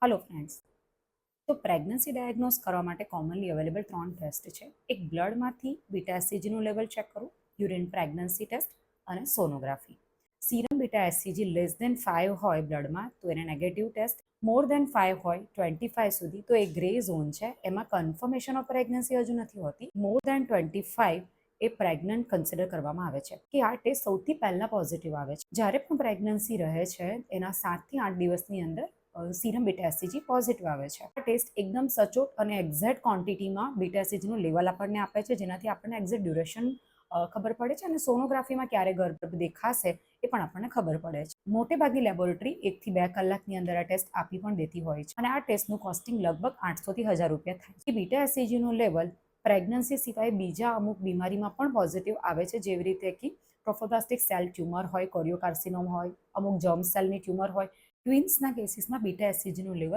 Hello friends. તો pregnancy diagnose કરવા માટે કોમનલી અવેલેબલ 3 ટેસ્ટ છે. એક બ્લડમાંથી બીટા એસસીજીનું લેવલ ચેક કરવું, યુરિન પ્રેગ્નન્સી ટેસ્ટ અને sonography. Serum beta SCG less than 5 હોય બ્લડમાં તો એને નેગેટિવ ટેસ્ટ, મોર દેન 5 હોય 25 સુધી તો એ ગ્રે ઝોન છે, એમાં કન્ફર્મેશન ઓફ પ્રેગ્નન્સી હજુ નથી હોતી. મોર દેન 25 એ પ્રેગ્નન્ટ કન્સિડર કરવામાં આવે છે કે આ ટેસ્ટ સૌથી પહેલા પોઝિટિવ આવે છે. જ્યારે પણ પ્રેગ્નન્સી રહે છે એના 7 થી 8 દિવસની અંદર સીરમ બીટા એસસીજી પોઝિટિવ આવે છે. આ ટેસ્ટ એકદમ સચોટ અને એક્ઝેક્ટ ક્વોન્ટિટીમાં બીટા એસસીજીનું લેવલ આપણને આપે છે, જેનાથી આપણને એક્ઝેક્ટ ડ્યુરેશન ખબર પડે છે અને સોનોગ્રાફીમાં ક્યારે ગર્ભ દેખાશે એ પણ આપણને ખબર પડે છે. મોટે ભાગની લેબોરેટરી 1 થી 2 કલાકની અંદર આ ટેસ્ટ આપી પણ દેતી હોય છે અને આ ટેસ્ટનું કોસ્ટિંગ લગભગ 800 થી 1000 રૂપિયા થાય છે. બીટા એસસીજીનું લેવલ પ્રેગ્નન્સી સિવાય બીજા અમુક બીમારીમાં પણ પોઝિટિવ આવે છે, જેવી રીતે કે ટ્રોફોબ્લાસ્ટિક સેલ ટ્યુમર હોય, કોરિયોકાર્સિનોમ હોય, અમુક જર્મ સેલની ટ્યુમર હોય. ટ્વિન્સના કેસીસમાં બીટા એસસીજીનું લેવલ